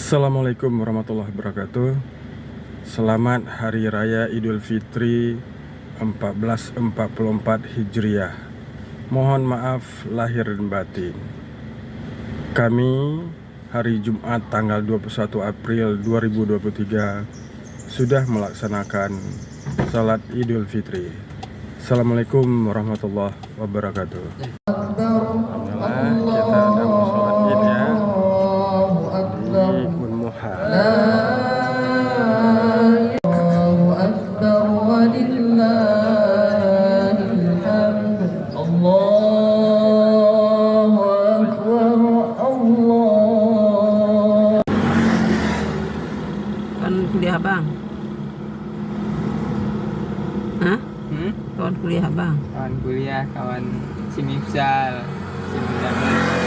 Assalamualaikum warahmatullahi wabarakatuh. Selamat Hari Raya Idul Fitri 1444 Hijriah. Mohon maaf lahir dan batin. Kami hari Jumat tanggal 21 April 2023 sudah melaksanakan salat Idul Fitri. Assalamualaikum warahmatullahi wabarakatuh. Alhamdulillah, kita ada mau sholat Id ya di Unmuha. Kawan kuliah abang? Hah? Kawan kuliah abang? Kawan kuliah, kawan si Mifsal, si Mifsal.